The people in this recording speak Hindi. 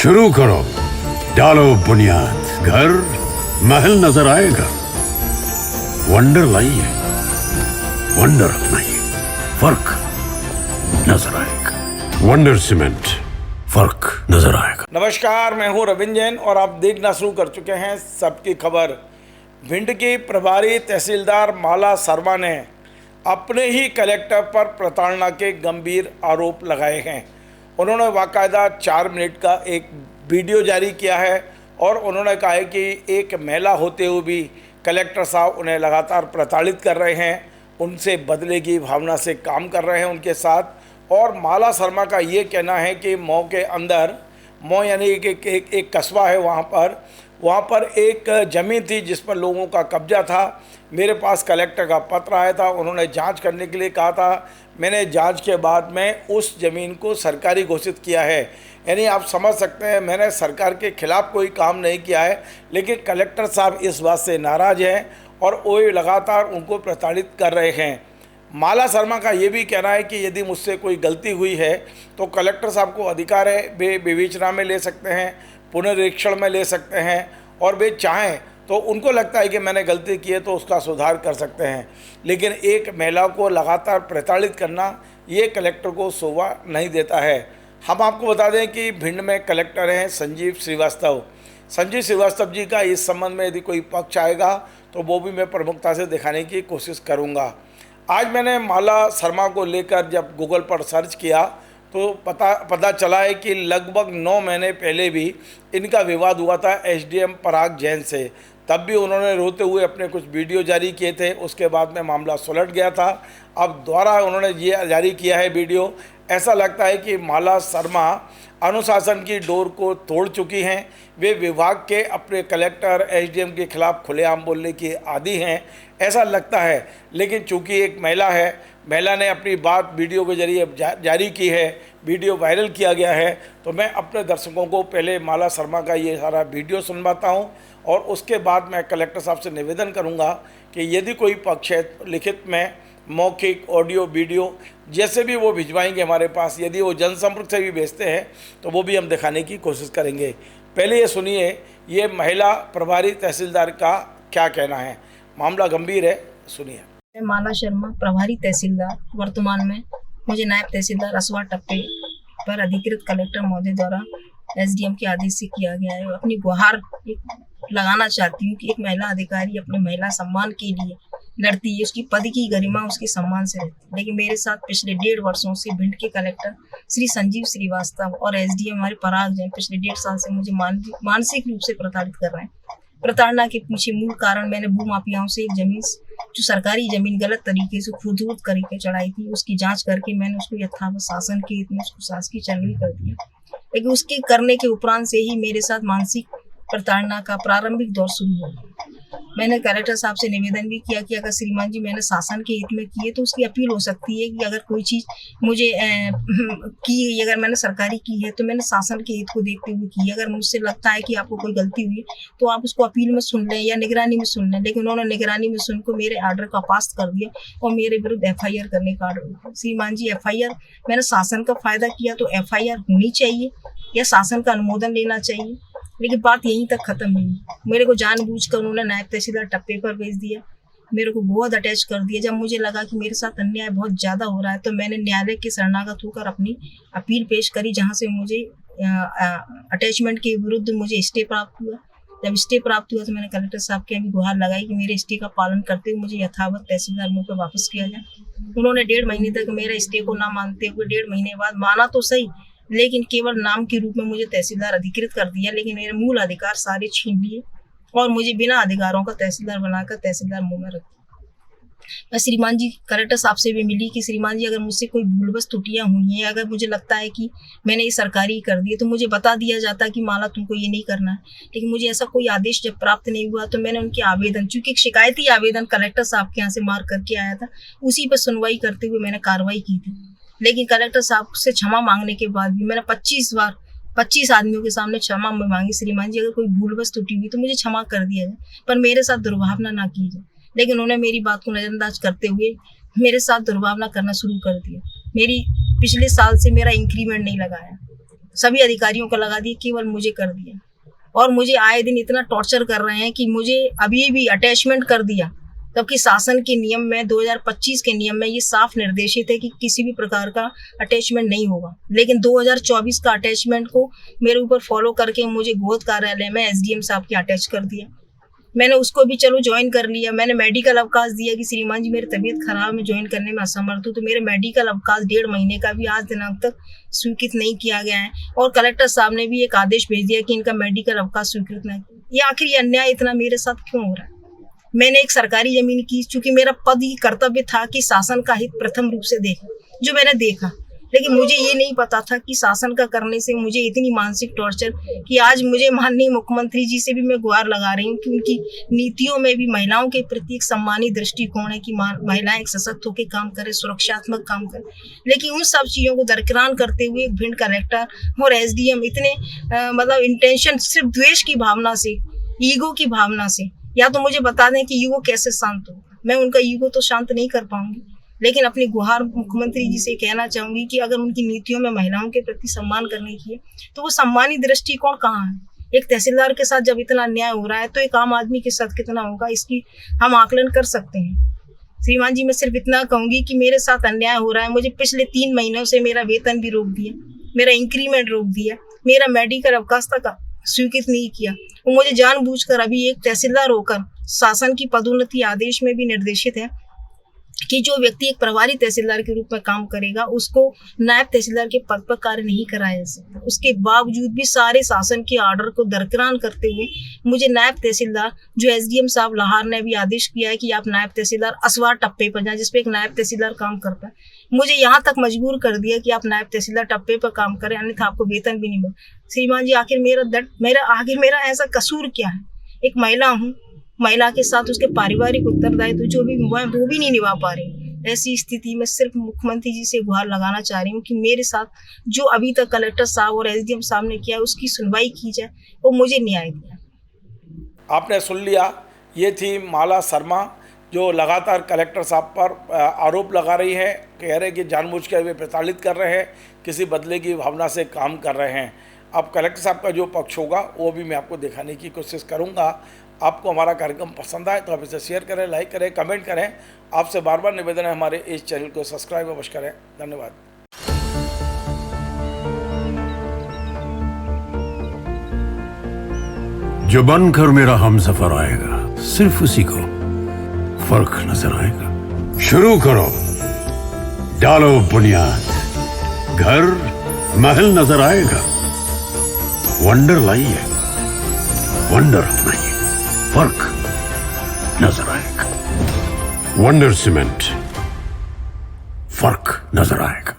शुरू करो, डालो बुनियाद, घर महल नजर आएगा। वंडर लाइए, वंडर अपनाइए, फर्क नजर आएगा। वंडर सीमेंट, फर्क नजर आएगा। नमस्कार, मैं हूं रविंद्र जैन और आप देखना शुरू कर चुके हैं सबकी खबर। भिंड की प्रभारी तहसीलदार माला शर्मा ने अपने ही कलेक्टर पर प्रताड़ना के गंभीर आरोप लगाए हैं। उन्होंने बाकायदा 4 मिनट का एक वीडियो जारी किया है और उन्होंने कहा है कि एक महिला होते हुए भी कलेक्टर साहब उन्हें लगातार प्रताड़ित कर रहे हैं, उनसे बदले की भावना से काम कर रहे हैं उनके साथ। और माला शर्मा का ये कहना है कि मऊ के अंदर, मऊ यानी एक कस्बा है, वहाँ पर एक ज़मीन थी जिस पर लोगों का कब्जा था। मेरे पास कलेक्टर का पत्र आया था, उन्होंने जांच करने के लिए कहा था। मैंने जांच के बाद में उस ज़मीन को सरकारी घोषित किया है। यानी आप समझ सकते हैं, मैंने सरकार के खिलाफ़ कोई काम नहीं किया है, लेकिन कलेक्टर साहब इस बात से नाराज़ हैं और वो लगातार उनको प्रताड़ित कर रहे हैं। माला शर्मा का ये भी कहना है कि यदि मुझसे कोई गलती हुई है तो कलेक्टर साहब को अधिकार है, वे विवेचना में ले सकते हैं, पुनरीक्षण में ले सकते हैं और वे चाहें तो उनको लगता है कि मैंने गलती की है तो उसका सुधार कर सकते हैं। लेकिन एक महिला को लगातार प्रताड़ित करना ये कलेक्टर को शोभा नहीं देता है। हम आपको बता दें कि भिंड में कलेक्टर हैं संजीव श्रीवास्तव। संजीव श्रीवास्तव जी का इस संबंध में यदि कोई पक्ष आएगा तो वो भी मैं प्रमुखता से दिखाने की कोशिश करूँगा। आज मैंने माला शर्मा को लेकर जब गूगल पर सर्च किया तो पता चला है कि लगभग 9 महीने पहले भी इनका विवाद हुआ था एसडीएम पराग जैन से। तब भी उन्होंने रोते हुए अपने कुछ वीडियो जारी किए थे, उसके बाद में मामला सुलट गया था। अब दोबारा उन्होंने ये जारी किया है वीडियो। ऐसा लगता है कि माला शर्मा अनुशासन की डोर को तोड़ चुकी हैं। वे विभाग के अपने कलेक्टर एसडीएम के खिलाफ खुलेआम बोलने की आदी हैं, ऐसा लगता है। लेकिन चूंकि एक महिला है, महिला ने अपनी बात वीडियो के जरिए जारी की है, वीडियो वायरल किया गया है, तो मैं अपने दर्शकों को पहले माला शर्मा का ये सारा वीडियो सुनवाता हूं और उसके बाद मैं कलेक्टर साहब से निवेदन करूंगा कि यदि कोई पक्ष है लिखित में, मौखिक, ऑडियो, वीडियो जैसे भी वो भिजवाएंगे हमारे पास, यदि वो जनसंपर्क से भी भेजते हैं तो वो भी हम दिखाने की कोशिश करेंगे। पहले ये सुनिए, ये महिला प्रभारी तहसीलदार का क्या कहना है। मामला गंभीर है, सुनिए। मैं माला शर्मा, प्रभारी तहसीलदार। वर्तमान में मुझे नायब तहसीलदार असवा टप्पे पर अधिकृत कलेक्टर महोदय द्वारा एसडीएम के आदेश से किया गया है। अपनी गुहार लगाना चाहती हूँ कि एक महिला अधिकारी अपने महिला सम्मान के लिए लड़ती है, उसकी पद की गरिमा उसके सम्मान से रहती है। लेकिन मेरे साथ पिछले 1.5 वर्षों से भिंड के कलेक्टर श्री संजीव श्रीवास्तव और एसडीएम हमारे पराग जैन पिछले 1.5 साल से मुझे मानसिक रूप से प्रताड़ित कर रहे हैं। प्रताड़ना के पीछे मूल कारण, मैंने भूमाफियाओं से एक जमीन, जो सरकारी जमीन गलत तरीके से खुदरूद करके चढ़ाई थी, उसकी जांच करके मैंने उसको यथावत शासन के हित में उसको शासकीय चलनी कर दिया। लेकिन उसके करने के उपरांत से ही मेरे साथ मानसिक प्रताड़ना का प्रारंभिक दौर शुरू हो गया। मैंने कलेक्टर साहब से निवेदन भी किया कि अगर श्रीमान जी मैंने शासन के हित में की है तो उसकी अपील हो सकती है कि अगर कोई चीज़ मुझे की, अगर मैंने सरकारी की है तो मैंने शासन के हित को देखते हुए की है। अगर मुझसे लगता है कि आपको कोई गलती हुई तो आप उसको अपील में सुन लें या निगरानी में सुन लें। लेकिन उन्होंने निगरानी में सुनकर मेरे आर्डर का पास कर दिया और मेरे विरुद्ध एफआईआर करने का आर्डर हुआ। श्रीमान जी, एफआईआर, मैंने शासन का फायदा किया तो एफआईआर होनी चाहिए या शासन का अनुमोदन लेना चाहिए। लेकिन बात यहीं तक खत्म नहीं। मेरे को जानबूझकर उन्होंने नायब तहसीलदार टप्पे पर भेज दिया, मेरे को बहुत अटैच कर दिया। जब मुझे लगा कि मेरे साथ अन्याय बहुत ज़्यादा हो रहा है तो मैंने न्यायालय के शरणागत होकर अपनी अपील पेश करी, जहां से मुझे अटैचमेंट के विरुद्ध मुझे स्टे प्राप्त हुआ। जब स्टे प्राप्त हुआ तो मैंने कलेक्टर साहब के अभी गुहार लगाई कि मेरे स्टे का पालन करते हुए मुझे यथावत तहसीलदार मुँह पर वापस किया जाए। उन्होंने 1.5 महीने तक मेरे स्टे को ना मानते हुए 1.5 महीने बाद माना तो सही, लेकिन केवल नाम के रूप में मुझे तहसीलदार अधिकृत कर दिया। लेकिन मेरे मूल अधिकार सारे छीन लिए और मुझे बिना अधिकारों का तहसीलदार बनाकर तहसीलदार मुंह में रख दिया। मैं श्रीमान जी कलेक्टर साहब से भी मिली कि श्रीमान जी, अगर मुझसे कोई भूलवश त्रुटियां हुई हैं, अगर मुझे लगता है कि मैंने ये सरकारी कर दी तो मुझे बता दिया जाता कि माला तुमको ये नहीं करना है। लेकिन मुझे ऐसा कोई आदेश जब प्राप्त नहीं हुआ तो मैंने उनके आवेदन, चूंकि एक शिकायती आवेदन कलेक्टर साहब के यहाँ से मार करके आया था, उसी पर सुनवाई करते हुए मैंने कार्रवाई की थी। लेकिन कलेक्टर साहब से क्षमा मांगने के बाद भी मैंने 25 आदमियों के सामने क्षमा मांगी, श्रीमान जी अगर कोई भूलवश त्रुटि हुई तो मुझे क्षमा कर दिया जाए, पर मेरे साथ दुर्भावना ना की जाए। लेकिन उन्होंने मेरी बात को नजरअंदाज करते हुए मेरे साथ दुर्भावना करना शुरू कर दिया। मेरी पिछले साल से मेरा इंक्रीमेंट नहीं लगाया, सभी अधिकारियों को लगा दिया, केवल मुझे कर दिया। और मुझे आए दिन इतना टॉर्चर कर रहे हैं कि मुझे अभी भी अटैचमेंट कर दिया, जबकि शासन के नियम में 2025 के नियम में ये साफ निर्देशित है कि किसी भी प्रकार का अटैचमेंट नहीं होगा। लेकिन 2024 का अटैचमेंट को मेरे ऊपर फॉलो करके मुझे गोद कार्यालय में SDM साहब की अटैच कर दिया। मैंने उसको भी चलो ज्वाइन कर लिया। मैंने मेडिकल अवकाश दिया कि श्रीमान जी मेरी तबीयत खराब है, ज्वाइन करने में असमर्थ हूँ, तो मेरे मेडिकल अवकाश 1.5 महीने का भी आज दिनांक तक स्वीकृत नहीं किया गया है। और कलेक्टर साहब ने भी एक आदेश भेज दिया कि इनका मेडिकल अवकाश स्वीकृत नहीं। ये आखिर ये अन्याय इतना मेरे साथ क्यों हो रहा है? मैंने एक सरकारी जमीन की, चूंकि मेरा पद ही कर्तव्य था कि शासन का हित प्रथम रूप से देखा, जो मैंने देखा। लेकिन मुझे ये नहीं पता था कि शासन का करने से मुझे इतनी मानसिक टॉर्चर कि आज मुझे माननीय मुख्यमंत्री जी से भी मैं गुहार लगा रही हूँ कि उनकी नीतियों में भी महिलाओं के प्रति एक सम्मानी दृष्टिकोण है कि महिलाएं एक सशक्त होकर काम करें, सुरक्षात्मक काम करें। लेकिन उन सब चीज़ों को दरकिरार करते हुए भिंड कलेक्टर और SDM इतने मतलब इंटेंशन सिर्फ द्वेष की भावना से, ईगो की भावना से, या तो मुझे बता दें कि ईगो कैसे शांत हो। मैं उनका ईगो तो शांत नहीं कर पाऊंगी, लेकिन अपनी गुहार मुख्यमंत्री जी से कहना चाहूंगी कि अगर उनकी नीतियों में महिलाओं के प्रति सम्मान करने की है तो वो सम्मानी दृष्टिकोण कहाँ है? एक तहसीलदार के साथ जब इतना अन्याय हो रहा है तो एक आम आदमी के साथ कितना होगा, इसकी हम आकलन कर सकते हैं। श्रीमान जी, मैं सिर्फ इतना कहूंगी कि मेरे साथ अन्याय हो रहा है। मुझे पिछले 3 महीनों से मेरा वेतन भी रोक दिया, मेरा इंक्रीमेंट रोक दिया, मेरा मेडिकल अवकाश तक स्वीकृत नहीं किया। वो मुझे जानबूझकर, अभी एक तहसीलदार होकर शासन की पदोन्नति आदेश में भी निर्देशित है कि जो व्यक्ति एक प्रभारी तहसीलदार के रूप में काम करेगा उसको नायब तहसीलदार के पद पर कार्य नहीं कराया जा सकता। उसके बावजूद भी सारे शासन के ऑर्डर को दरकिरार करते हुए मुझे नायब तहसीलदार, जो SDM साहब लाहौर ने भी आदेश किया है कि आप नायब तहसीलदार असवार टप्पे पर जाएं, जिसपे एक नायब तहसीलदार काम करता है, मुझे यहाँ तक मजबूर कर दिया कि आप नायब तहसीलदार टप्पे पर काम करें, अन्यथा आपको वेतन भी नहीं मिले। श्रीमान जी, आखिर मेरा ऐसा कसूर क्या है? एक महिला हूँ, महिला के साथ उसके पारिवारिक उत्तरदायित्व जो भी वो भी नहीं निभा पा रही। ऐसी स्थिति में सिर्फ मुख्यमंत्री जी से गुहार लगाना चाह रही हूँ कि मेरे साथ जो अभी तक कलेक्टर साहब और SDM साहब ने किया उसकी सुनवाई की जाए, वो मुझे न्याय दिया। आपने सुन लिया, ये थी माला शर्मा जो लगातार कलेक्टर साहब पर आरोप लगा रही है, कह रहे कि जानबूझ कर वे प्रताड़ित कर रहे हैं, किसी बदले की भावना से काम कर रहे हैं। अब कलेक्टर साहब का जो पक्ष होगा वो भी मैं आपको दिखाने की कोशिश करूँगा। आपको हमारा कार्यक्रम पसंद आए तो आप इसे शेयर करें, लाइक करें, कमेंट करें। आपसे बार बार निवेदन है हमारे इस चैनल को सब्सक्राइब अवश्य करें। धन्यवाद। जो बनकर मेरा हमसफर आएगा, सिर्फ उसी को फर्क नजर आएगा। शुरू करो, डालो बुनियाद, घर महल नजर आएगा। वंडर लाइए, वंडर अपनाइए, फर्क नजर आएगा। वंडर सीमेंट, फर्क नजर आएगा।